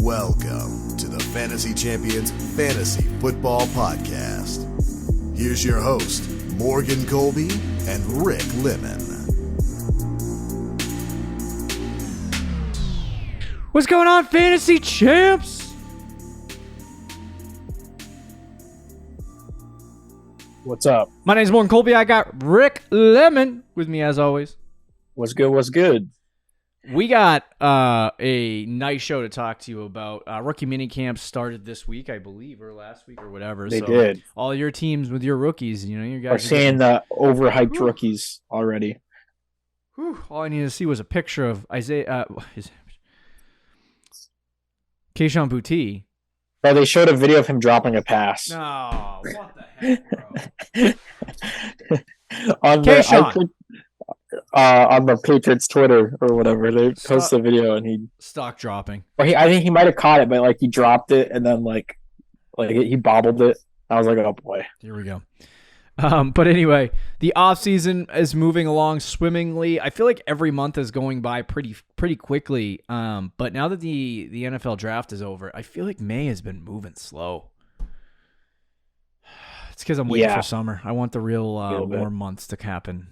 Welcome to the Fantasy Champions Fantasy Football Podcast. Here's your host, Morgan Colby and Rick Lemon. What's going on, Fantasy Champs? What's up? My name's Morgan Colby. I got Rick Lemon with me as always. What's good? What's good? We got a nice show to talk to you about. Rookie minicamp started this week, I believe, or last week or whatever. They did. All your teams with your rookies, you guys are seeing the overhyped rookies already. All I needed to see was a picture of Isaiah, Keyshawn Boutte. But they showed a video of him dropping a pass. No, what the heck, bro? On the Patriots Twitter or whatever, they posted a video and he stock dropping. Or I think he might have caught it, but he dropped it and then he bobbled it. I was like, oh boy, here we go. But anyway, the offseason is moving along swimmingly. I feel like every month is going by pretty quickly. But now that the NFL draft is over, I feel like May has been moving slow. It's because I'm waiting for summer. I want the real warm months to happen.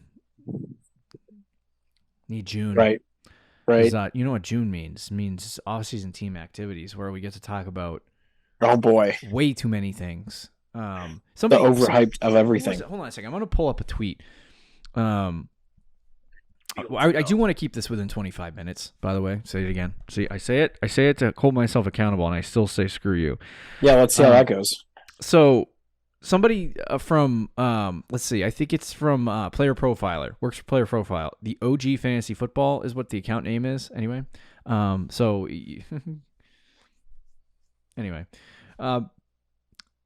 Need June. Right. You know what June means? It means off-season team activities where we get to talk about oh boy, way too many things. The overhyped of everything. Hold on a second. I'm going to pull up a tweet. I do want to keep this within 25 minutes, by the way. Say it again. See, I say it to hold myself accountable, and I still say screw you. Yeah, let's see how that goes. So somebody from, let's see, I think it's from Player Profiler, works for Player Profile. The OG Fantasy Football is what the account name is, anyway.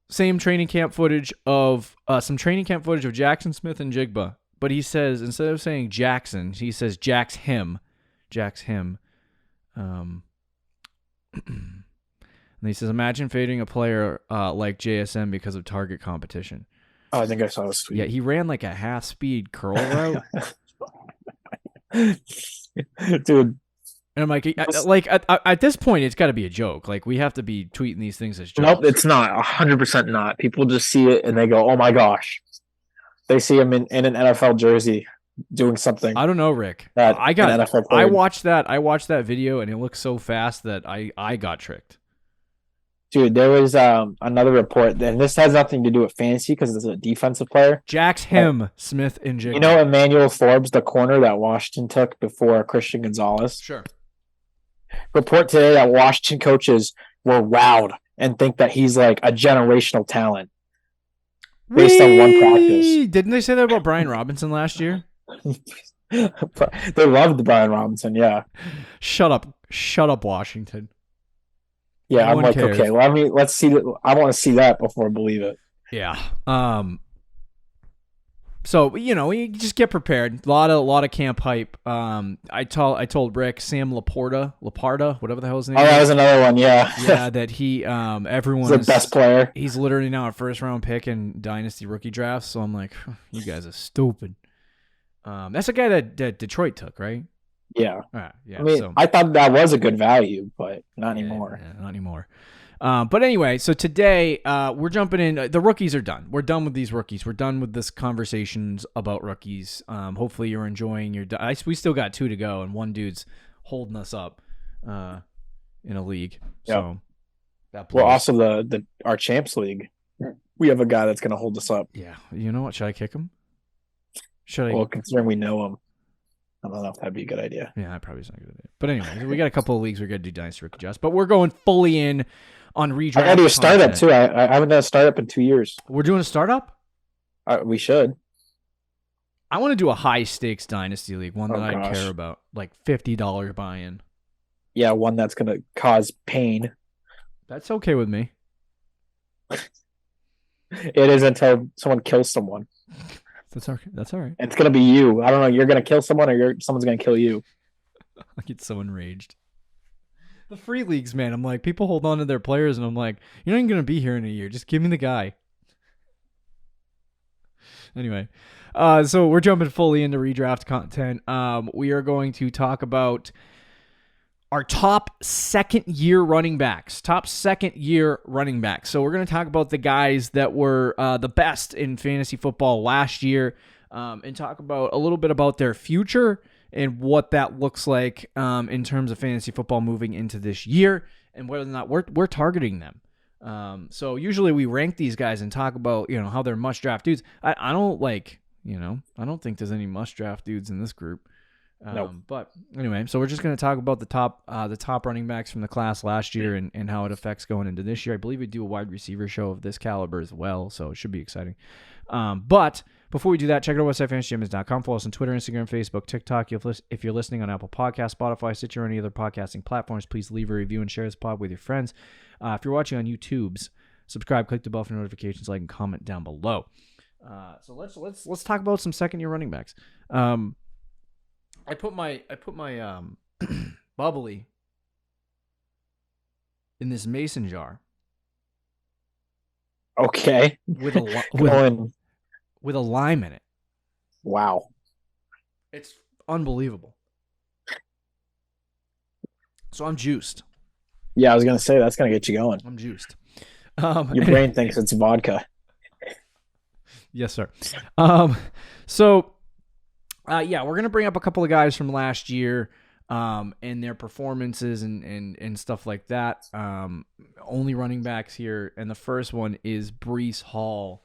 Same training camp footage of Jackson Smith and Jigba, but he says instead of saying Jackson, he says Jax him. And he says, imagine fading a player like JSM because of target competition. Oh, I think I saw this tweet. Yeah, he ran like a half-speed curl route. Dude. And I'm like, at this point, it's got to be a joke. Like, we have to be tweeting these things as jokes. Nope, it's not. 100% not. People just see it and they go, oh my gosh. They see him in an NFL jersey doing something. I don't know, Rick. I watched that video and it looked so fast that I got tricked. Dude, there was another report, and this has nothing to do with fantasy because it's a defensive player. Jax him, Smith and Jigba. You know Emmanuel Forbes, the corner that Washington took before Christian Gonzalez? Sure. Report today that Washington coaches were wowed and think that he's like a generational talent based on one practice. Didn't they say that about Brian Robinson last year? They loved Brian Robinson, yeah. Shut up, Washington. Yeah, no I'm like, cares. Okay, well, let's see. I want to see that before I believe it. Yeah. So, you just get prepared. A lot of camp hype. I told Rick, Sam Laporta, whatever the hell his name is. Oh, that was another one, yeah. Yeah, that he, everyone's the best player. He's literally now a first-round pick in Dynasty rookie drafts, so I'm like, you guys are stupid. That's a guy that Detroit took, right? Yeah. Yeah. I mean, I thought that was a good value, but not anymore. Yeah, not anymore. But anyway, so today we're jumping in. The rookies are done. We're done with these rookies. We're done with this conversations about rookies. Hopefully you're enjoying your. We still got 2 to go, and one dude's holding us up in a league. So that plays. Well, also our champs league, we have a guy that's going to hold us up. Yeah. You know what? Should I kick him? Well, considering we know him. I don't know if that'd be a good idea. Yeah, that probably is not a good idea. But anyway, we got a couple of leagues we're going to do Dynasty Rookie Drafts, but we're going fully in on redraft. I got to do a startup, too. I haven't done a startup in 2 years. We're doing a startup? We should. I want to do a high-stakes Dynasty League, one that I care about, like $50 buy-in. Yeah, one that's going to cause pain. That's okay with me. It is until someone kills someone. That's all right. And it's going to be you. I don't know. You're going to kill someone or someone's going to kill you. I get so enraged. The free leagues, man. I'm like, people hold on to their players, and I'm like, you're not even going to be here in a year. Just give me the guy. Anyway, so we're jumping fully into redraft content. We are going to talk about our top second-year running backs. So we're going to talk about the guys that were the best in fantasy football last year, and talk about a little bit about their future and what that looks like in terms of fantasy football moving into this year, and whether or not we're targeting them. So usually we rank these guys and talk about, how they're must-draft dudes. I don't I don't think there's any must-draft dudes in this group. Nope. But anyway, so we're just going to talk about the top running backs from the class last year and how it affects going into this year. I believe we do a wide receiver show of this caliber as well, so it should be exciting. But before we do that, check out our website, fantasygems.com. Follow us on Twitter, Instagram, Facebook, TikTok. If you're listening on Apple Podcasts, Spotify, Stitcher, or any other podcasting platforms, please leave a review and share this pod with your friends. If you're watching on YouTube's, subscribe, click the bell for notifications, like and comment down below. So let's talk about some second-year running backs. I put my bubbly in this mason jar. Okay. With a lime in it. Wow. It's unbelievable. So I'm juiced. Yeah, I was gonna say that's gonna get you going. I'm juiced. Your brain thinks it's vodka. Yes, sir. Yeah, we're going to bring up a couple of guys from last year and their performances and stuff like that. Only running backs here. And the first one is Breece Hall.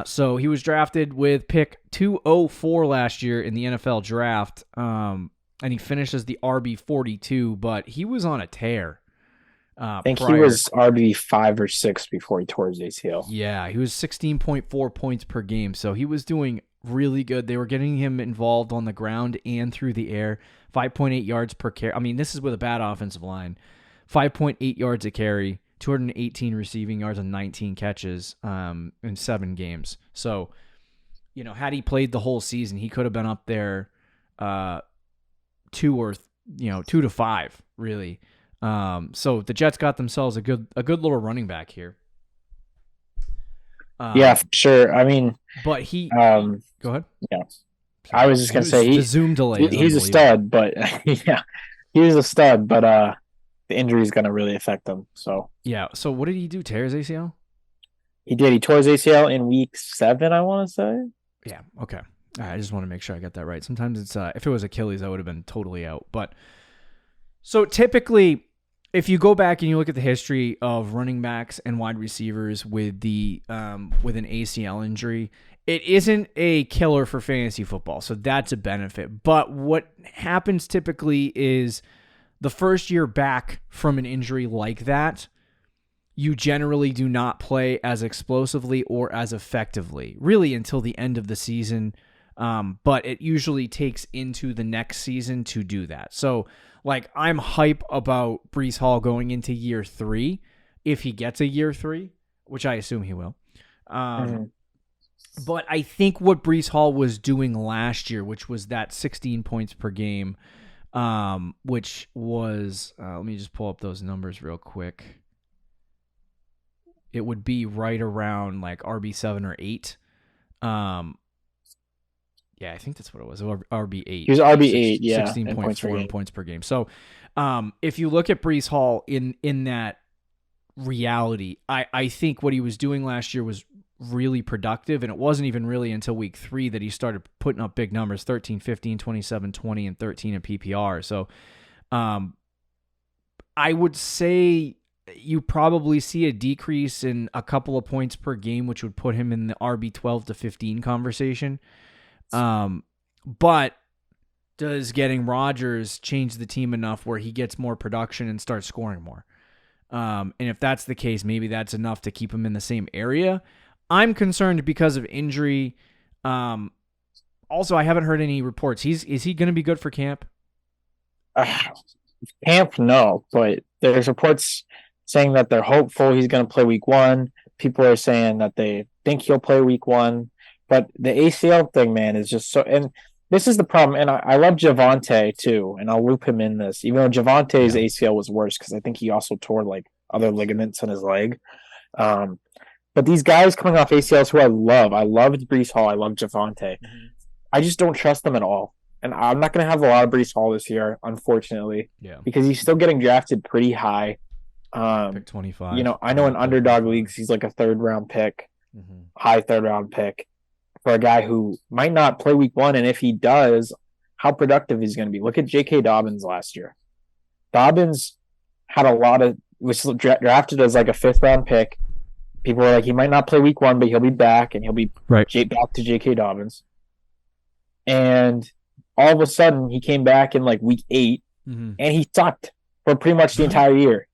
So he was drafted with pick 204 last year in the NFL draft. And he finished as the RB 42, but he was on a tear. I think he was RB 5 or 6 before he tore his ACL. Yeah, he was 16.4 points per game. So he was doing really good. They were getting him involved on the ground and through the air. 5.8 yards per carry. I mean, this is with a bad offensive line. 5.8 yards a carry, 218 receiving yards and 19 catches in 7 games. So, had he played the whole season, he could have been up there 2 to 5, really. So the Jets got themselves a good little running back here. Yeah, for sure. I mean, but he. Go ahead. Yeah, I was just gonna say the Zoom delay. He's a stud, but yeah, he's a stud. But the injury is gonna really affect him. So yeah. So what did he do? Tear his ACL? He did. He tore his ACL in week 7. I want to say. Yeah. Okay. I just want to make sure I got that right. Sometimes it's if it was Achilles, I would have been totally out. But so typically, if you go back and you look at the history of running backs and wide receivers with with an ACL injury, it isn't a killer for fantasy football, so that's a benefit. But what happens typically is the first year back from an injury like that, you generally do not play as explosively or as effectively, really until the end of the season. But it usually takes into the next season to do that. So, I'm hype about Breece Hall going into year 3, if he gets a year 3, which I assume he will. But I think what Breece Hall was doing last year, which was that 16 points per game, which was, let me just pull up those numbers real quick. It would be right around RB7 or 8. Yeah, I think that's what it was. RB8. He was RB8, yeah. 16.4 points per game. So, if you look at Breece Hall in that reality, I think what he was doing last year was really productive, and it wasn't even really until week 3 that he started putting up big numbers, 13, 15, 27, 20, and 13 in PPR. So, I would say you probably see a decrease in a couple of points per game, which would put him in the RB 12 to 15 conversation. But does getting Rodgers change the team enough where he gets more production and starts scoring more? And if that's the case, maybe that's enough to keep him in the same area. I'm concerned because of injury. Also, I haven't heard any reports. Is he going to be good for camp? Camp, no, but there's reports saying that they're hopeful he's going to play week 1. People are saying that they think he'll play week 1. But the ACL thing, man, is just so... And this is the problem. And I love Javonte, too, and I'll loop him in this. Even though Javonte's ACL was worse, because I think he also tore, other ligaments in his leg. But these guys coming off ACLs who I loved Breece Hall, I love Javonte. I just don't trust them at all. and I'm not going to have a lot of Breece Hall this year, unfortunately, because he's still getting drafted pretty high. Pick 25. I know in underdog leagues he's like a third-round pick, high third-round pick for a guy who might not play week 1, and if he does, how productive he's going to be. Look at J.K. Dobbins last year. Dobbins was drafted as like a 5th-round pick. People were like, he might not play week 1, but he'll be back, and he'll be back to J.K. Dobbins. And all of a sudden, he came back in like week 8, and he sucked for pretty much the entire year.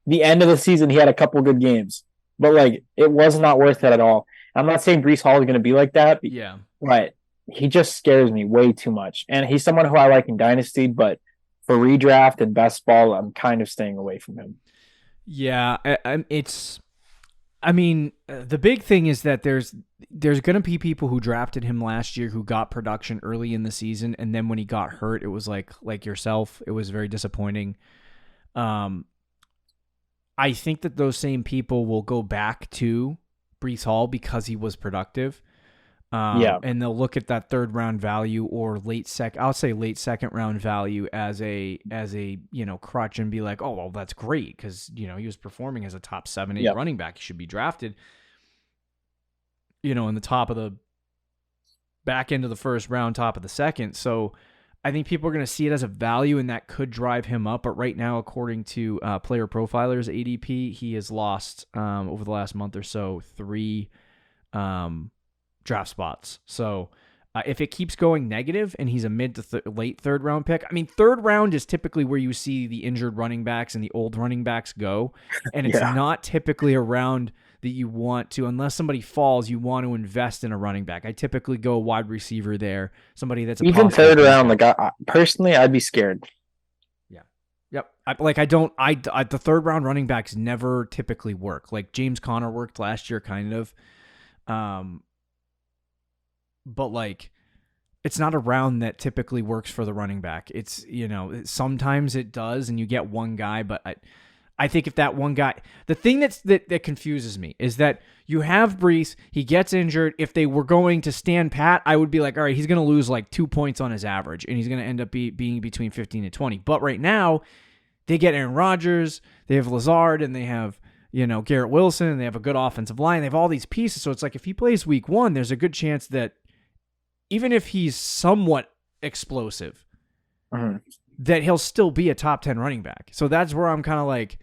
The end of the season, he had a couple good games, but like it was not worth it at all. I'm not saying Breece Hall is going to be like that, but he just scares me way too much. And he's someone who I like in Dynasty, but for redraft and best ball, I'm kind of staying away from him. Yeah, the big thing is that there's going to be people who drafted him last year who got production early in the season, and then when he got hurt, it was like yourself, it was very disappointing. I think that those same people will go back to Breece Hall because he was productive. And they'll look at that 3rd-round value or late second-round value as a crutch and be like, oh, well, that's great because, he was performing as a top 7-8 running back. He should be drafted, in the top of the back end of the 1st round, top of the 2nd. So I think people are going to see it as a value, and that could drive him up. But right now, according to Player Profiler's ADP, he has lost over the last month or so 3 draft spots. So if it keeps going negative and he's a mid to late 3rd round pick, 3rd round is typically where you see the injured running backs and the old running backs go. And it's not typically a round that you want to, unless somebody falls, you want to invest in a running back. I typically go wide receiver there, somebody that's even 3rd round. Like personally, I'd be scared. Yeah. Yep. The 3rd round running backs never typically work. Like James Conner worked last year, kind of. But like, it's not a round that typically works for the running back. It's, sometimes it does and you get one guy, but I think if that one guy, the thing that confuses me is that you have Breece, he gets injured. If they were going to stand pat, I would be like, all right, he's going to lose like 2 points on his average and he's going to end up being between 15 and 20. But right now they get Aaron Rodgers, they have Lazard, and they have, Garrett Wilson, and they have a good offensive line. They have all these pieces. So it's like, if he plays week 1, there's a good chance that even if he's somewhat explosive, that he'll still be a top 10 running back. So that's where I'm kind of like,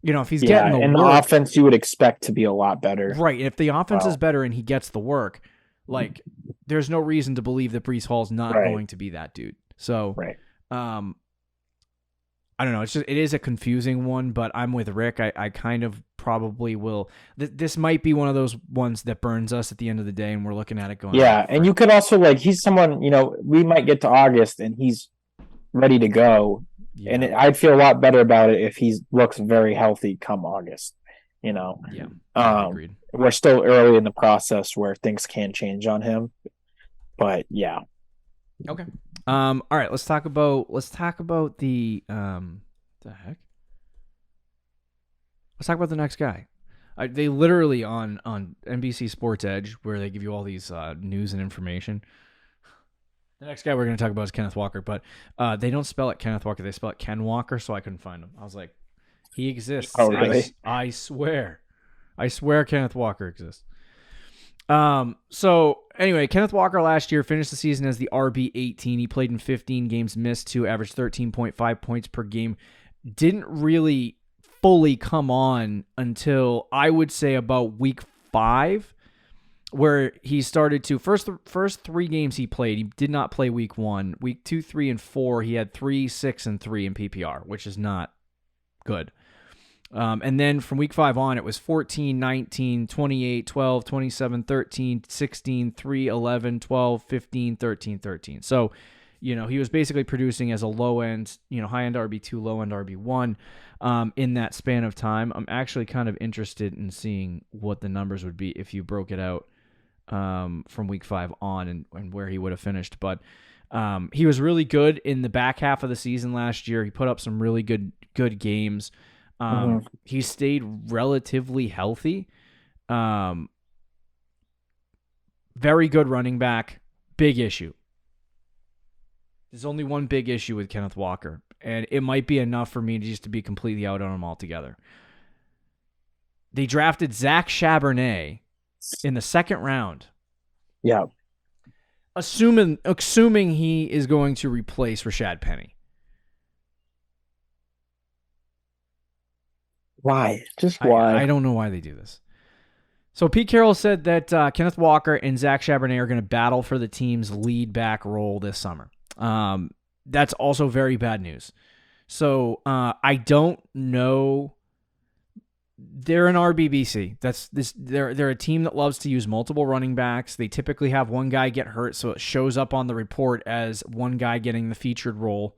if he's getting the work, the offense you would expect to be a lot better. Right. If the offense is better and he gets the work, like there's no reason to believe that Breece Hall's not going to be that dude. So, I don't know. It is a confusing one, but I'm with Rick. I kind of probably will. This might be one of those ones that burns us at the end of the day, and we're looking at it going. Yeah, and you could also he's someone, we might get to August and he's ready to go, and I'd feel a lot better about it if he looks very healthy come August. Yeah, agreed. We're still early in the process where things can change on him, but yeah. Okay. All right. Let's talk about the the heck. Let's talk about the next guy. They literally on NBC Sports Edge, where they give you all these news and information. The next guy we're going to talk about is Kenneth Walker, but they don't spell it Kenneth Walker. They spell it Ken Walker, so I couldn't find him. I was like, he exists. Oh, really? I swear Kenneth Walker exists. So anyway, Kenneth Walker last year finished the season as the RB18. He played in 15 games, missed 2, averaged 13.5 points per game. Didn't really fully come on until I would say about week 5, where he started to first 3 games he played. He did not play week 1. Week 2, 3, and 4, he had 3, 6, and 3 in PPR, which is not good. And then from week 5 on, it was 14, 19, 28, 12, 27, 13, 16, 3, 11, 12, 15, 13, 13. So, he was basically producing as a low-end, high-end RB2, low-end RB1 in that span of time. I'm actually kind of interested in seeing what the numbers would be if you broke it out from week 5 on and where he would have finished. But he was really good in the back half of the season last year. He put up some really good games. He stayed relatively healthy. Very good running back. Big issue. There's only one big issue with Kenneth Walker, and it might be enough for me just to be completely out on him altogether. They drafted Zach Charbonnet in the second round. Yeah. Assuming he is going to replace Rashad Penny. Why? Just why? I don't know why they do this. So Pete Carroll said that Kenneth Walker and Zach Charbonnet are going to battle for the team's lead back role this summer. That's also very bad news. So I don't know. They're an RBBC. They're a team that loves to use multiple running backs. They typically have one guy get hurt, so it shows up on the report as one guy getting the featured role.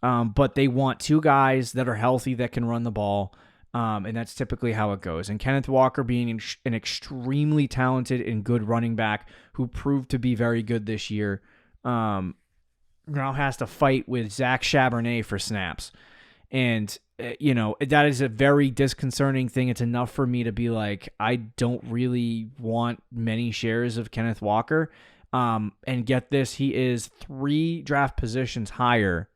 But they want two guys that are healthy that can run the ball, and that's typically how it goes. And Kenneth Walker being an extremely talented and good running back who proved to be very good this year, now has to fight with Zach Charbonnet for snaps. And, that is a very disconcerting thing. It's enough for me to be like, I don't really want many shares of Kenneth Walker. And get this, he is 3 draft positions higher.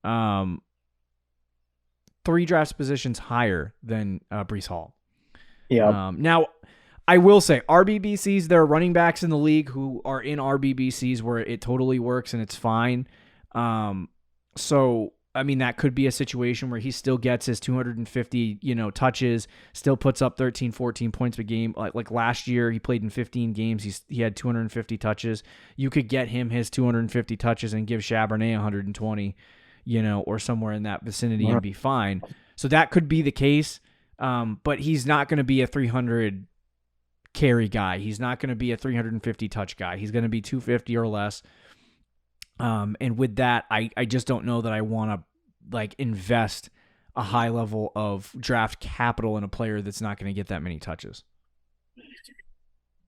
3 draft positions higher than Breece Hall. Yeah. Now, I will say, RBBCs, there are running backs in the league who are in RBBCs where it totally works and it's fine. So, I mean, that could be a situation where he still gets his 250, touches, still puts up 13, 14 points a game. Like last year, he played in 15 games. He had 250 touches. You could get him his 250 touches and give Charbonnet 120, or somewhere in that vicinity and be fine. So that could be the case. But he's not going to be a 300 carry guy. He's not going to be a 350 touch guy. He's going to be 250 or less. And with that, I just don't know that I want to invest a high level of draft capital in a player that's not going to get that many touches.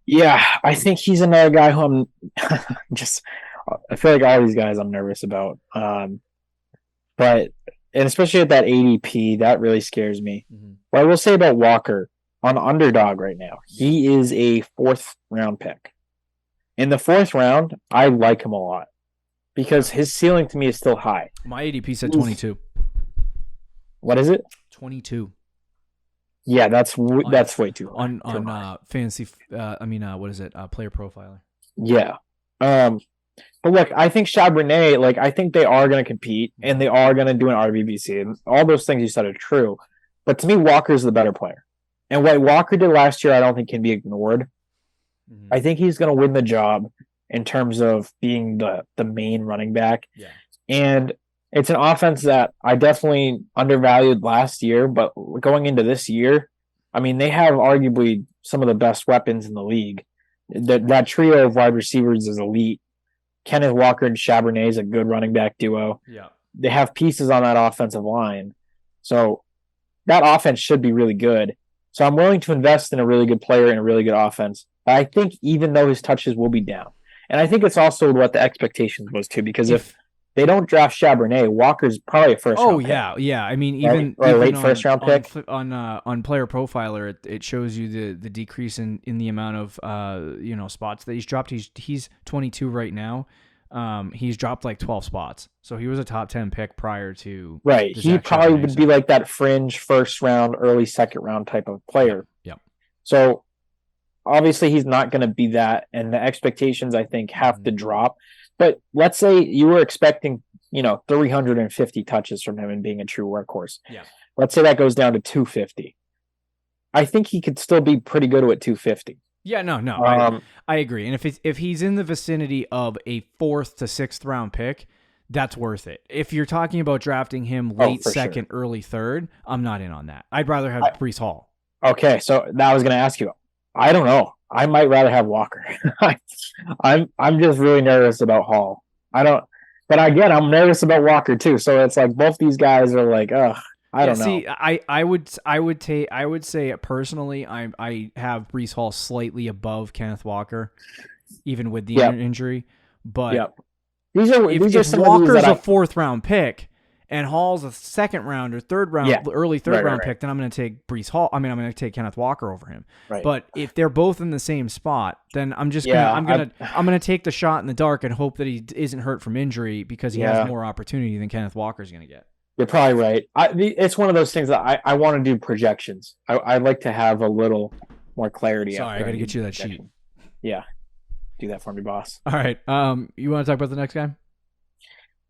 Yeah, I think he's another guy who I feel like all these guys I'm nervous about. And especially at that ADP, that really scares me. Mm-hmm. What I will say about Walker on Underdog right now, he is a 4th round pick. In the 4th round, I like him a lot because his ceiling to me is still high. My ADP said 22. What is it? 22. Yeah, that's way too high. On fantasy. What is it? Player profiler. Yeah. But look, I think Charbonnet, I think they are going to compete and they are going to do an RBBC. And all those things you said are true. But to me, Walker's the better player. And what Walker did last year, I don't think can be ignored. Mm-hmm. I think he's going to win the job in terms of being the main running back. Yeah. And it's an offense that I definitely undervalued last year, but going into this year, I mean, they have arguably some of the best weapons in the league. That trio of wide receivers is elite. Kenneth Walker and Charbonnet is a good running back duo. Yeah. They have pieces on that offensive line. So that offense should be really good. So I'm willing to invest in a really good player and a really good offense. But I think even though his touches will be down, and I think it's also what the expectations was too, because if they don't draft Charbonnet, Walker's probably a first round pick. Yeah. I mean, even a late first round pick on Player Profiler, it shows you the decrease in the amount of spots that he's dropped. He's 22 right now. He's dropped 12 spots, so he was a top 10 pick prior to. Right, he probably would be like that fringe first round, early second round type of player. Yep. So obviously he's not going to be that, and the expectations I think have to drop. But let's say you were expecting, 350 touches from him and being a true workhorse. Yeah. Let's say that goes down to 250. I think he could still be pretty good at 250. Yeah, no, I agree. And if he's in the vicinity of a 4th to 6th round pick, that's worth it. If you're talking about drafting him late second, early third, I'm not in on that. I'd rather have Breece Hall. Okay, so now I was going to ask you. I don't know. I might rather have Walker. I'm just really nervous about Hall. But again, I'm nervous about Walker too. So it's like both these guys are like, ugh. I don't know. See, I would say personally, I have Breece Hall slightly above Kenneth Walker, even with the injury. But these are if some Walker's of these a 4th round pick and Hall's a second round or third round, early third round pick, then I'm going to take Breece Hall. I mean, I'm going to take Kenneth Walker over him. Right. But if they're both in the same spot, then I'm just I'm gonna take the shot in the dark and hope that he isn't hurt from injury because he has more opportunity than Kenneth Walker's going to get. You're probably right. It's one of those things that I want to do projections. I'd like to have a little more clarity. Sorry, I got to get you that sheet. Yeah. Do that for me, boss. All right. You want to talk about the next guy?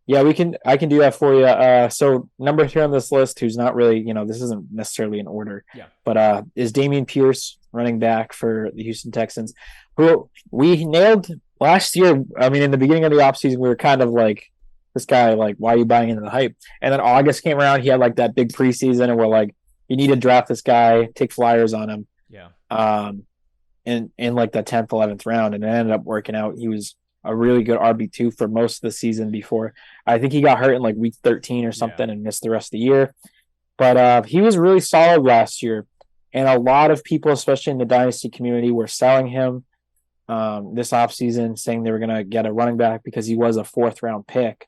Yeah, I can do that for you. So number 3 on this list, who's not really, this isn't necessarily in order. Yeah. But is Dameon Pierce, running back for the Houston Texans, who we nailed last year. I mean, in the beginning of the offseason, we were kind of like, this guy, like, why are you buying into the hype? And then August came around, he had like that big preseason, and we're like, you need to draft this guy, take flyers on him. Yeah. In like the 10th, 11th round, and it ended up working out. He was a really good RB2 for most of the season before. I think he got hurt in like week 13 or something and missed the rest of the year. But he was really solid last year. And a lot of people, especially in the dynasty community, were selling him this offseason, saying they were going to get a running back because he was a 4th-round pick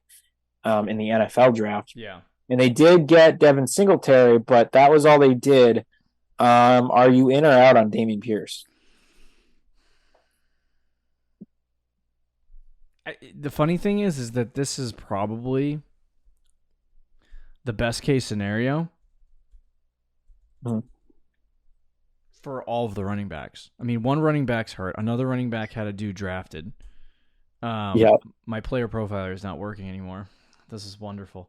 in the NFL draft. Yeah. And they did get Devin Singletary, but that was all they did. Are you in or out on Dameon Pierce? The funny thing is that this is probably the best case scenario for all of the running backs. I mean, one running back's hurt. Another running back had a dude drafted. My player profiler is not working anymore. This is wonderful.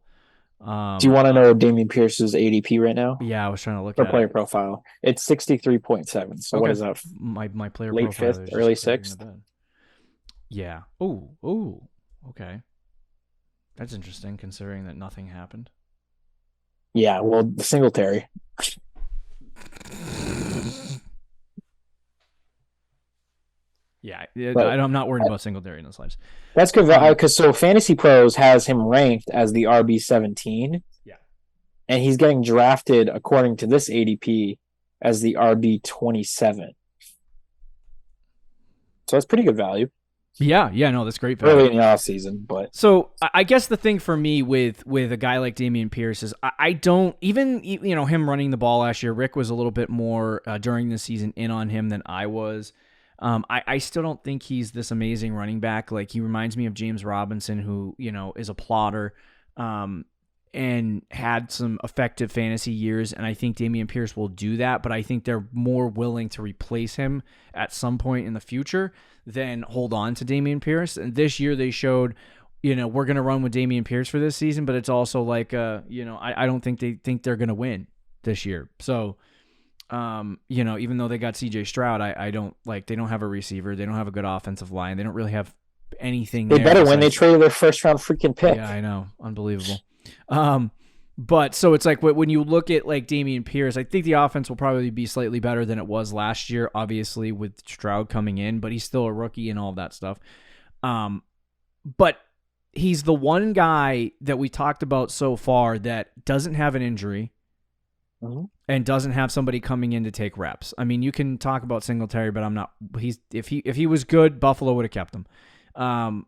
Do you want to know Dameon Pierce's ADP right now? Yeah, I was trying to look for at player profile. It's 63.7. So what is that? My player late profiler 5th, early 6th? Yeah. Oh, okay. That's interesting considering that nothing happened. Yeah, well, the Singletary. I'm not worried about Singletary in this lives. That's good because so Fantasy Pros has him ranked as the RB17. Yeah. And he's getting drafted according to this ADP as the RB27. So that's pretty good value. Yeah, no, that's great value. Early in the offseason, but so I guess the thing for me with a guy like Dameon Pierce is I don't even him running the ball last year. Rick was a little bit more during the season in on him than I was. I still don't think he's this amazing running back. Like he reminds me of James Robinson, who is a plotter, and had some effective fantasy years. And I think Dameon Pierce will do that, but I think they're more willing to replace him at some point in the future than hold on to Dameon Pierce. And this year they showed, we're going to run with Dameon Pierce for this season, but it's also like, I don't think they think they're going to win this year. So, even though they got CJ Stroud, I don't like, they don't have a receiver. They don't have a good offensive line. They don't really have anything. They better when they traded their 1st-round freaking pick. Yeah, I know. Unbelievable. But so it's like when you look at like Dameon Pierce, I think the offense will probably be slightly better than it was last year, obviously with Stroud coming in, but he's still a rookie and all that stuff. But he's the one guy that we talked about so far that doesn't have an injury and doesn't have somebody coming in to take reps. I mean, you can talk about Singletary, but I'm not. If he was good, Buffalo would have kept him.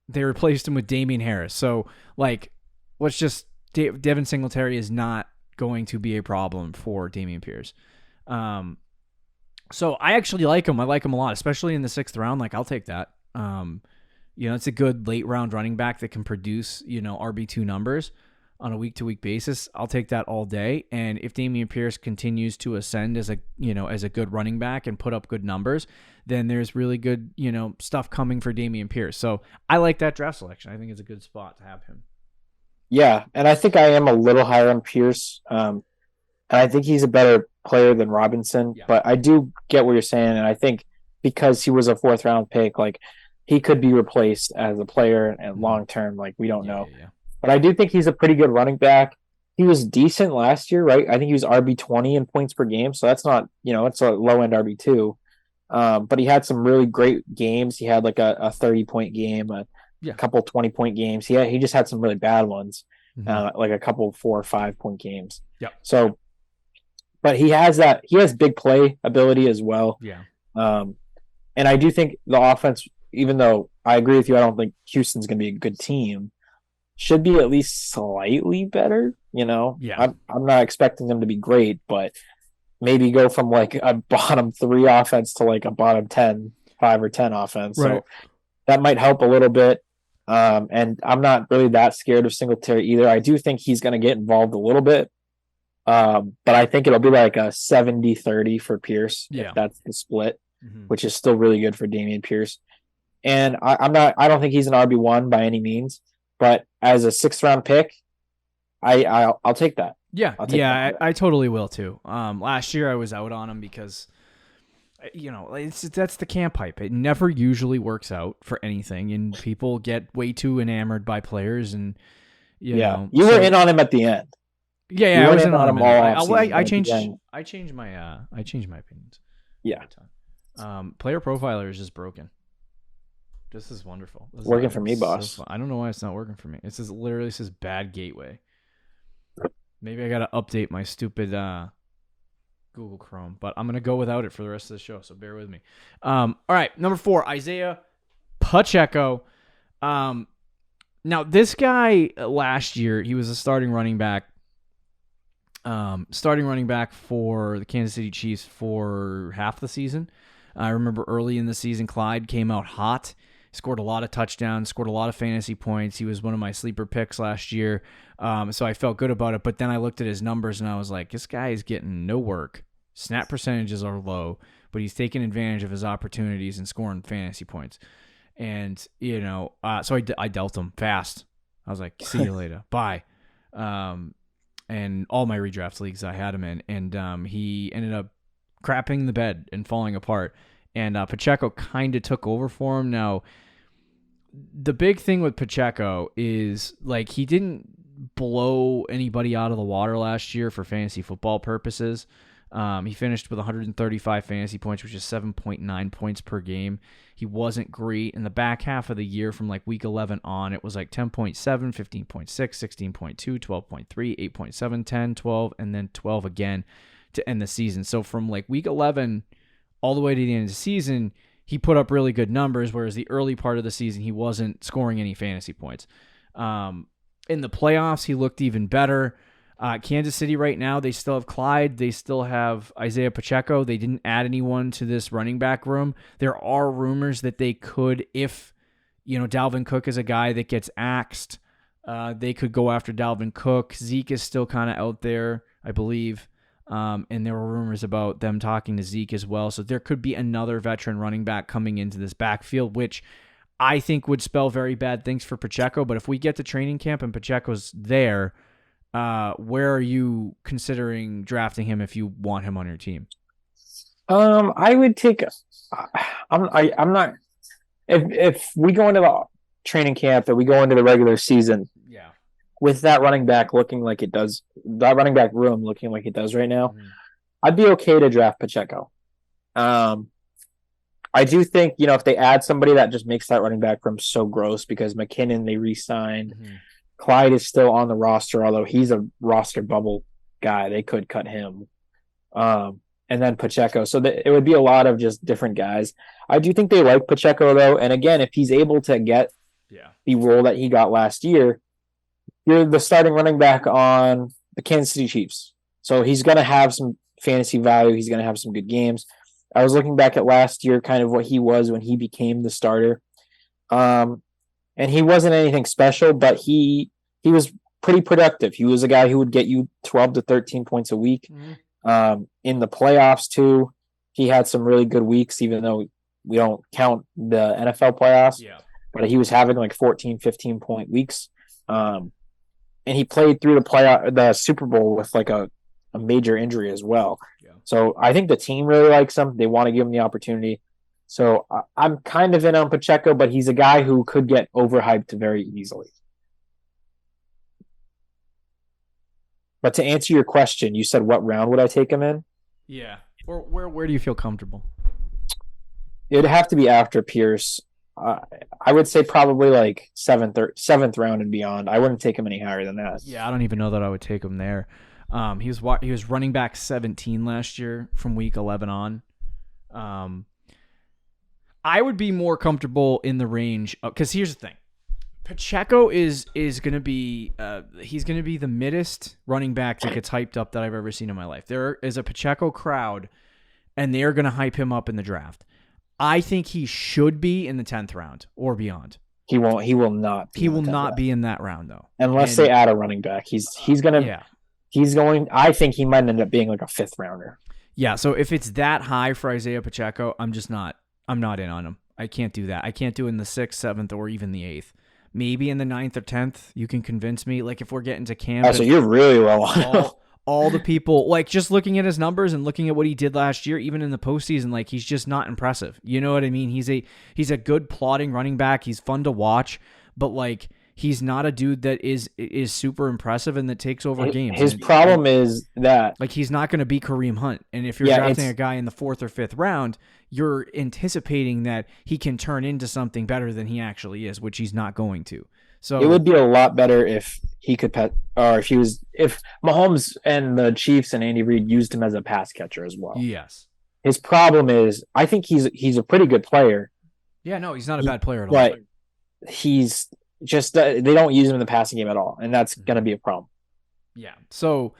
They replaced him with Damian Harris, so like, let's just. Devin Singletary is not going to be a problem for Dameon Pierce. So I actually like him. I like him a lot, especially in the 6th round. Like, I'll take that. It's a good late round running back that can produce, RB2 numbers on a week-to-week basis. I'll take that all day. And if Dameon Pierce continues to ascend as a good running back and put up good numbers, then there's really good, stuff coming for Dameon Pierce. So I like that draft selection. I think it's a good spot to have him. Yeah, and I think I am a little higher on Pierce. And I think he's a better player than Robinson. Yeah. But I do get what you're saying, and I think because he was a 4th-round pick, like he could be replaced as a player and long-term, like we don't know. Yeah. But I do think he's a pretty good running back. He was decent last year, right? I think he was RB20 in points per game, so that's not, it's a low-end RB2. But he had some really great games. He had like a 30-point game, a couple 20-point games. He just had some really bad ones, like a couple 4 or 5-point games. Yeah. So, but he has big play ability as well. Yeah. And I do think the offense, even though I agree with you, I don't think Houston's going to be a good team. should be at least slightly better. Yeah. I'm not expecting them to be great, but maybe go from like a bottom 3 offense to like a bottom 10, 5 or 10 offense. Right. So that might help a little bit. And I'm not really that scared of Singletary either. I do think he's going to get involved a little bit. But I think it'll be like a 70-30 for Pierce. Yeah. If that's the split, Mm-hmm. which is still really good for Dameon Pierce. And I don't think he's an RB1 by any means, but as a 6th round pick, I'll take that. Yeah. I totally will too. Last year I was out on him because, that's the camp hype. It never usually works out for anything, and people get way too enamored by players, and you were in on him at the end. Yeah, I was in on him. I changed my opinions. Yeah. Player profiler is just broken. This is wonderful. This is working for me, boss. I don't know why it's not working for me. It says literally says bad gateway. Maybe I gotta update my stupid Google Chrome, but I'm gonna go without it for the rest of the show. So bear with me. All right, number 4, Isaiah Pacheco. Now this guy last year he was a starting running back for the Kansas City Chiefs for half the season. I remember early in the season, Clyde came out hot, scored a lot of touchdowns, scored a lot of fantasy points. He was one of my sleeper picks last year, so I felt good about it. But then I looked at his numbers, and I was like, this guy is getting no work. Snap percentages are low, but he's taking advantage of his opportunities and scoring fantasy points. And, so I dealt him fast. I was like, see you later. Bye. And all my redraft leagues I had him in, and he ended up crapping the bed and falling apart. And Pacheco kind of took over for him. Now, the big thing with Pacheco is like he didn't blow anybody out of the water last year for fantasy football purposes. He finished with 135 fantasy points, which is 7.9 points per game. He wasn't great. In the back half of the year from like week 11 on, it was like 10.7, 15.6, 16.2, 12.3, 8.7, 10, 12, and then 12 again to end the season. So from like week 11 all the way to the end of the season, he put up really good numbers, whereas the early part of the season, he wasn't scoring any fantasy points. In the playoffs, he looked even better. Kansas City right now, they still have Clyde. They still have Isaiah Pacheco. They didn't add anyone to this running back room. There are rumors that they could, if, Dalvin Cook is a guy that gets axed, they could go after Dalvin Cook. Zeke is still kind of out there, I believe. And there were rumors about them talking to Zeke as well. So there could be another veteran running back coming into this backfield, which I think would spell very bad things for Pacheco. But if we get to training camp and Pacheco's there, where are you considering drafting him if you want him on your team? I would take. I'm not. If we go into the training camp and we go into the regular season, yeah, with that running back looking like it does, that running back room looking like it does right now, I'd be okay to draft Pacheco. I do think if they add somebody that just makes that running back room so gross because McKinnon they re-signed. Clyde is still on the roster, although he's a roster bubble guy. They could cut him. And then Pacheco. So it would be a lot of just different guys. I do think they like Pacheco, though. And again, if he's able to get the role that he got last year, you're the starting running back on the Kansas City Chiefs. So he's going to have some fantasy value. He's going to have some good games. I was looking back at last year, kind of what he was when he became the starter. And he wasn't anything special, but he was pretty productive. He was a guy who would get you 12 to 13 points a week. In the playoffs, too, he had some really good weeks, even though we don't count the NFL playoffs. Yeah. But he was having like 14, 15-point weeks. And he played through the Super Bowl with like a major injury as well. Yeah. So I think the team really likes him. They want to give him the opportunity. So I'm kind of in on Pacheco, but he's a guy who could get overhyped very easily. But to answer your question, you said what round would I take him in? Yeah. Or where do you feel comfortable? It'd have to be after Pierce. I would say probably like seventh round and beyond. I wouldn't take him any higher than that. Yeah, I don't even know that I would take him there. He was running back 17 last year from week 11 on. I would be more comfortable in the range because here's the thing. Pacheco is going to be he's going to be the middest running back that gets hyped up that I've ever seen in my life. There is a Pacheco crowd, and they are going to hype him up in the draft. I think he should be in the 10th round or beyond. He won't. He will not. He will not be in that round though, unless they add a running back. He's gonna. Yeah. He's going. I think he might end up being like a 5th rounder. Yeah. So if it's that high for Isaiah Pacheco, I'm not in on him. I can't do that. I can't do it in the 6th, 7th, or even the 8th. Maybe in the 9th or 10th, you can convince me. Like if we're getting to camp. So you're really low on all the people, like just looking at his numbers and looking at what he did last year, even in the postseason, like he's just not impressive. You know what I mean? He's a good plodding running back. He's fun to watch, but like he's not a dude that is super impressive and that takes over games. His problem is that like he's not going to be Kareem Hunt. And if you're drafting a guy in the 4th or 5th round, you're anticipating that he can turn into something better than he actually is, which he's not going to. So it would be a lot better if he could if Mahomes and the Chiefs and Andy Reid used him as a pass catcher as well. Yes. His problem is I think he's a pretty good player. Yeah, no, he's not a bad player at all. But he's just they don't use him in the passing game at all, and that's going to be a problem. Yeah. So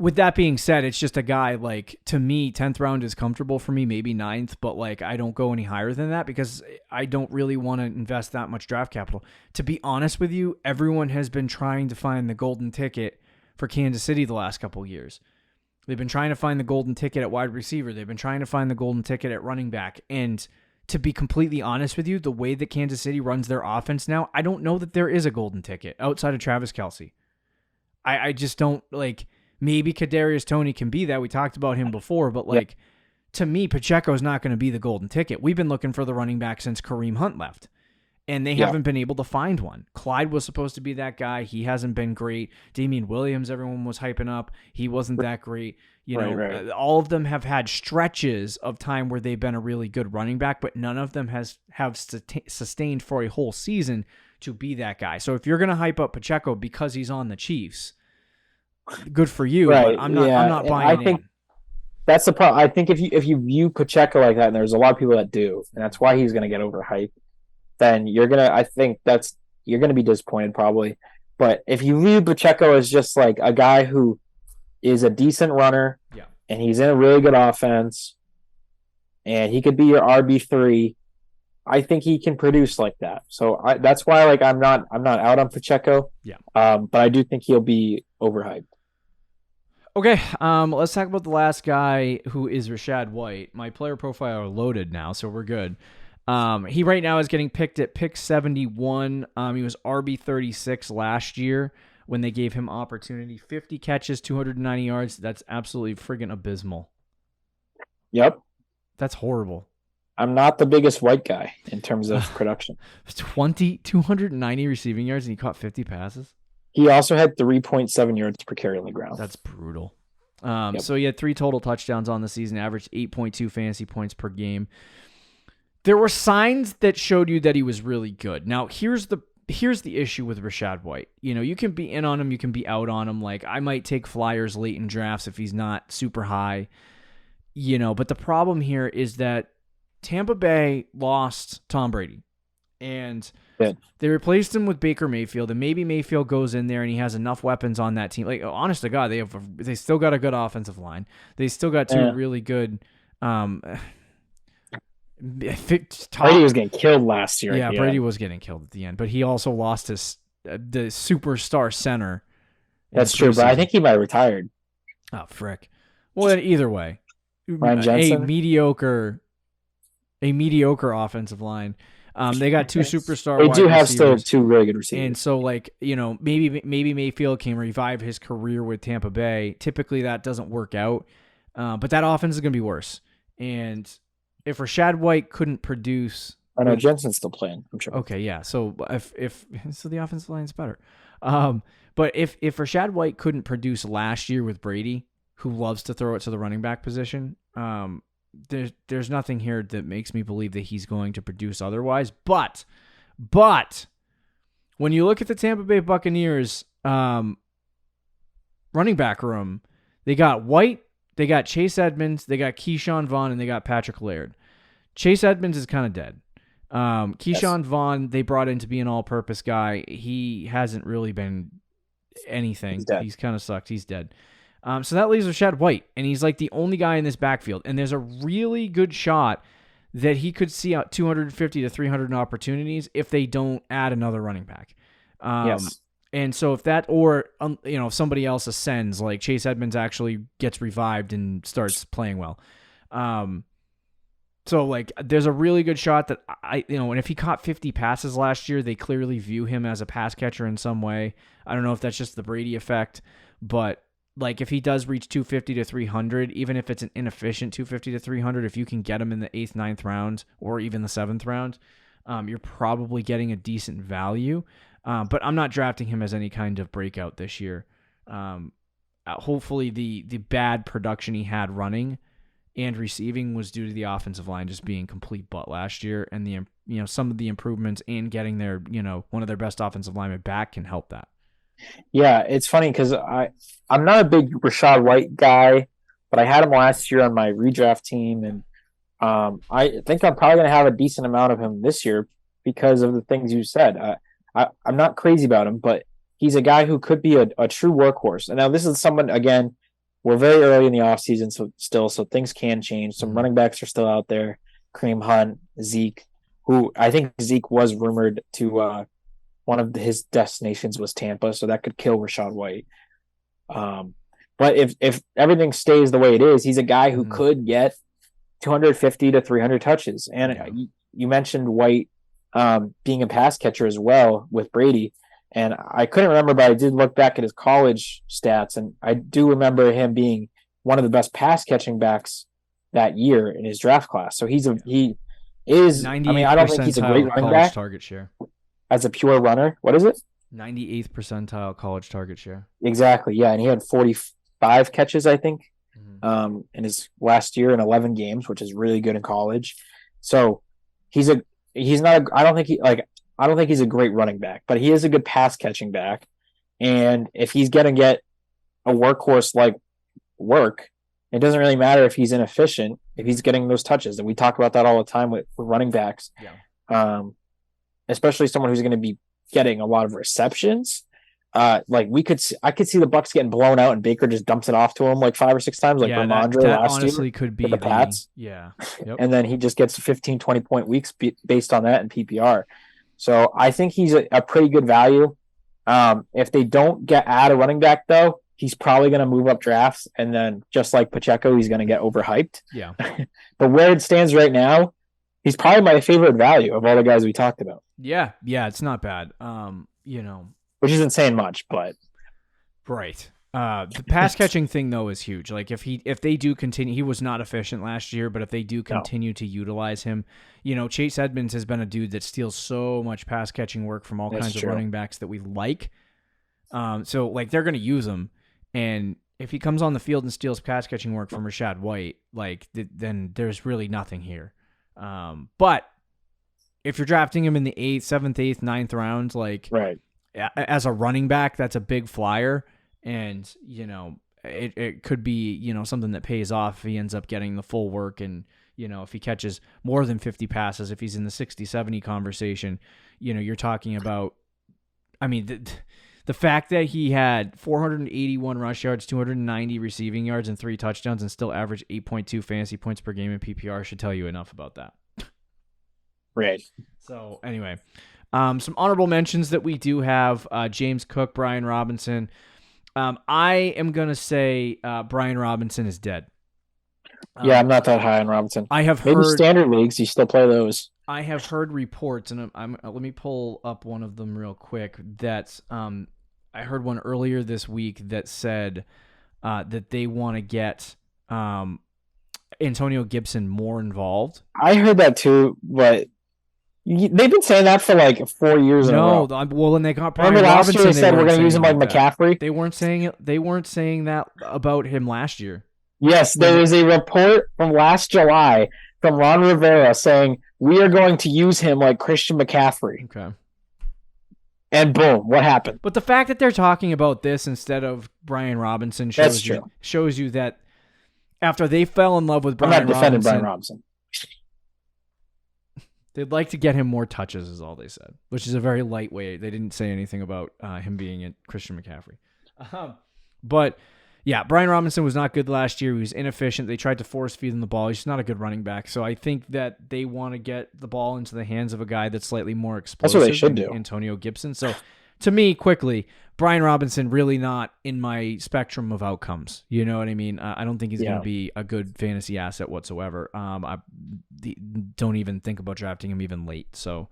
with that being said, it's just a guy like, to me, 10th round is comfortable for me, maybe 9th, but like I don't go any higher than that because I don't really want to invest that much draft capital. To be honest with you, everyone has been trying to find the golden ticket for Kansas City the last couple of years. They've been trying to find the golden ticket at wide receiver. They've been trying to find the golden ticket at running back. And to be completely honest with you, the way that Kansas City runs their offense now, I don't know that there is a golden ticket outside of Travis Kelce. I just don't like. Maybe Kadarius Toney can be that. We talked about him before, but like to me, Pacheco is not going to be the golden ticket. We've been looking for the running back since Kareem Hunt left, and they haven't been able to find one. Clyde was supposed to be that guy. He hasn't been great. Damian Williams, everyone was hyping up. He wasn't that great. All of them have had stretches of time where they've been a really good running back, but none of them have sustained for a whole season to be that guy. So if you're going to hype up Pacheco because he's on the Chiefs, good for you, but I'm not buying. I think that's the problem. I think if you view Pacheco like that, and there's a lot of people that do, and that's why he's going to get overhyped, then you're gonna be disappointed probably. But if you view Pacheco as just like a guy who is a decent runner, and he's in a really good offense, and he could be your RB3, I think he can produce like that. So that's why like I'm not out on Pacheco. But I do think he'll be overhyped. Okay, let's talk about the last guy, who is Rachaad White. My player profile are loaded now, so we're good. He right now is getting picked at pick 71. He was RB36 last year when they gave him opportunity. 50 catches, 290 yards. That's absolutely friggin' abysmal. Yep. That's horrible. I'm not the biggest White guy in terms of production. 290 receiving yards, and he caught 50 passes? He also had 3.7 yards per carry on the ground. That's brutal. So he had 3 total touchdowns on the season, averaged 8.2 fantasy points per game. There were signs that showed you that he was really good. Now, here's the issue with Rachaad White. You can be in on him, you can be out on him. Like, I might take flyers late in drafts if he's not super high. But the problem here is that Tampa Bay lost Tom Brady. And they replaced him with Baker Mayfield, and maybe Mayfield goes in there and he has enough weapons on that team. Like, honest to God, they still got a good offensive line. They still got 2 really good. Brady was getting killed last year. Yeah, Brady was getting killed at the end, but he also lost the superstar center. That's true, but I think he might have retired. Oh, frick. Well, then either way, Ryan Jensen? a mediocre offensive line. They got 2 superstar. They do have still 2 really good receivers. And so, like, maybe Mayfield can revive his career with Tampa Bay. Typically, that doesn't work out. But that offense is going to be worse. And if Rachaad White couldn't produce, I know Jensen's still playing, I'm sure. Okay, yeah. So if the offensive line's better. But if Rachaad White couldn't produce last year with Brady, who loves to throw it to the running back position, there's nothing here that makes me believe that he's going to produce otherwise. But when you look at the Tampa Bay Buccaneers running back room, they got White, they got Chase Edmonds, they got Keyshawn Vaughn, and they got Patrick Laird. Chase Edmonds is kind of dead. Keyshawn Vaughn, they brought in to be an all-purpose guy. He hasn't really been anything. He's kind of sucked. He's dead. So that leaves Rashad White, and he's like the only guy in this backfield. And there's a really good shot that he could see out 250 to 300 opportunities if they don't add another running back. Yes. And so if that, or if somebody else ascends, like Chase Edmonds actually gets revived and starts playing well. So like there's a really good shot that and if he caught 50 passes last year, they clearly view him as a pass catcher in some way. I don't know if that's just the Brady effect, but like if he does reach 250 to 300, even if it's an inefficient 250 to 300, if you can get him in the 8th, 9th round or even the 7th round, you're probably getting a decent value. But I'm not drafting him as any kind of breakout this year. Hopefully the bad production he had running and receiving was due to the offensive line just being complete butt last year, and the some of the improvements and getting their one of their best offensive linemen back can help that. Yeah, it's funny because I'm not a big Rashad White guy, but I had him last year on my redraft team, and I think I'm probably going to have a decent amount of him this year because of the things you said. I'm not crazy about him, but he's a guy who could be a true workhorse. And now this is someone, again, we're very early in the offseason, so things can change. Some running backs are still out there. Kareem Hunt, Zeke, who I think Zeke was rumored to one of his destinations was Tampa, so that could kill Rashad White. But if everything stays the way it is, he's a guy who could get 250 to 300 touches. And you mentioned White being a pass catcher as well with Brady. And I couldn't remember, but I did look back at his college stats, and I do remember him being one of the best pass catching backs that year in his draft class. So he is. I mean, I don't think he's a great running back. Target share as a pure runner. What is it? 98th percentile college target share. Exactly. Yeah, and he had 45 catches, I think, in his last year in 11 games, which is really good in college. So he's not. I don't think he's a great running back, but he is a good pass catching back. And if he's going to get a workhorse like work, it doesn't really matter if he's inefficient, if he's getting those touches. And we talk about that all the time with running backs. Yeah. Especially someone who's going to be getting a lot of receptions. I could see the Bucs getting blown out and Baker just dumps it off to him like 5 or 6 times, like Ramondre that last honestly year could be the Pats. Yeah. Yep. And then he just gets 15, 20-point weeks based on that in PPR. So I think he's a pretty good value. If they don't add a running back, though, he's probably going to move up drafts. And then just like Pacheco, he's going to get overhyped. Yeah. But where it stands right now, he's probably my favorite value of all the guys we talked about. Yeah. Yeah. It's not bad. Which isn't saying much, but. Right. The pass catching thing though is huge. Like if they do continue, he was not efficient last year, but if they do continue to utilize him, Chase Edmonds has been a dude that steals so much pass catching work from all kinds of running backs that we like. So like they're going to use him, and if he comes on the field and steals pass catching work from Rashad White, then there's really nothing here. But if you're drafting him in the 8th, 7th, 8th, 9th rounds, right. As a running back, that's a big flyer. And, it could be, something that pays off if he ends up getting the full work. And, if he catches more than 50 passes, if he's in the 60, 70 conversation, you're talking about, the fact that he had 481 rush yards, 290 receiving yards, and 3 touchdowns and still averaged 8.2 fantasy points per game in PPR should tell you enough about that. Right. So anyway, some honorable mentions that we do have, James Cook, Brian Robinson. I am going to say Brian Robinson is dead. Yeah, I'm not that high on Robinson. I have Maybe heard standard leagues, you still play those. I have heard reports, and let me pull up one of them real quick, that I heard one earlier this week that said that they want to get Antonio Gibson more involved. I heard that too, but they've been saying that for like 4 years in a row. Well, when they got Brian Remember last Robinson, year they said we're going to use him like McCaffrey? They weren't saying it. They weren't saying that about him last year. Yes, there is a report from last July from Ron Rivera saying we are going to use him like Christian McCaffrey. Okay. And boom, what happened? But the fact that they're talking about this instead of Brian Robinson shows you that after they fell in love with Brian Robinson. I'm not defending Brian Robinson. They'd like to get him more touches, is all they said, which is a very light way. They didn't say anything about him being a Christian McCaffrey. But yeah, Brian Robinson was not good last year. He was inefficient. They tried to force feed him the ball. He's not a good running back. So I think that they want to get the ball into the hands of a guy that's slightly more explosive. That's what they should do. Antonio Gibson. So to me, quickly, Brian Robinson really not in my spectrum of outcomes. You know what I mean? I don't think he's going to be a good fantasy asset whatsoever. I don't even think about drafting him even late. So,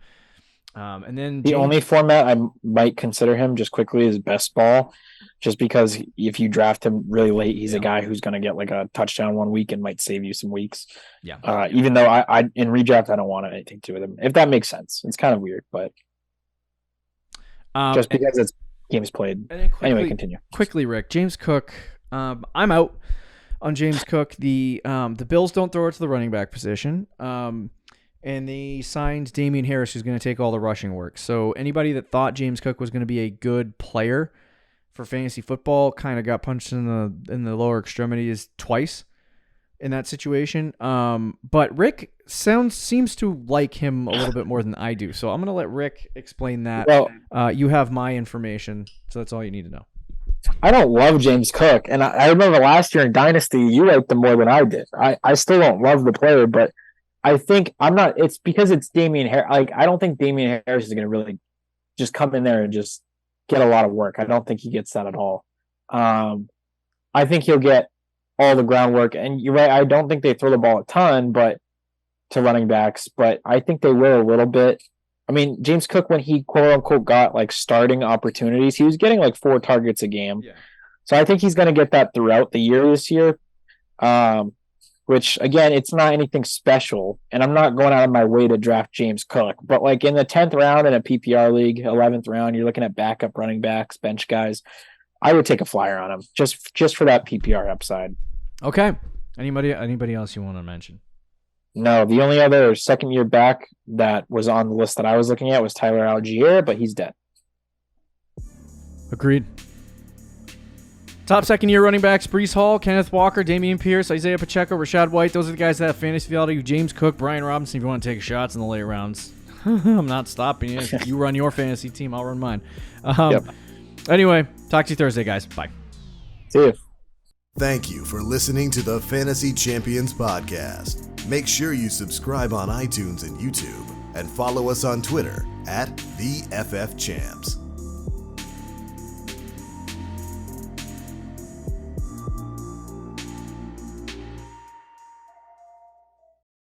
and then the only format I might consider him just quickly is best ball, just because if you draft him really late, he's a guy who's going to get like a touchdown 1 week and might save you some weeks. Yeah. Even though I in redraft, I don't want anything to do with him. If that makes sense. It's kind of weird, but just because it's games played. Anyway, continue. Quickly, Rick. James Cook. I'm out on James Cook. The Bills don't throw it to the running back position. And they signed Damian Harris, who's going to take all the rushing work. So anybody that thought James Cook was going to be a good player for fantasy football kind of got punched in the lower extremities twice in that situation. But Rick seems to like him a little bit more than I do. So I'm going to let Rick explain that. Well, you have my information, so that's all you need to know. I don't love James Cook. And I remember last year in Dynasty, you liked him more than I did. I still don't love the player, but I think it's because it's Damian Harris. Like, I don't think Damian Harris is going to really just come in there and just get a lot of work. I don't think he gets that at all. I think he'll get all the groundwork. And you're right, I don't think they throw the ball a ton, but to running backs, but I think they will a little bit. I mean, James Cook, when he quote unquote got like starting opportunities, he was getting like 4 targets a game. Yeah. So I think he's going to get that throughout the year this year. Which again, it's not anything special, and I'm not going out of my way to draft James Cook. But like in the 10th round in a PPR league, 11th round, you're looking at backup running backs, bench guys. I would take a flyer on him just for that PPR upside. Okay. Anybody else you want to mention? No, the only other second year back that was on the list that I was looking at was Tyler Algier, but he's dead. Agreed. Top second-year running backs: Breece Hall, Kenneth Walker, Dameon Pierce, Isaiah Pacheco, Rashad White. Those are the guys that have fantasy value. James Cook, Brian Robinson, if you want to take shots in the late rounds. I'm not stopping you. If you run your fantasy team, I'll run mine. Anyway, talk to you Thursday, guys. Bye. See you. Thank you for listening to the Fantasy Champions Podcast. Make sure you subscribe on iTunes and YouTube, and follow us on Twitter @TheFFChamps.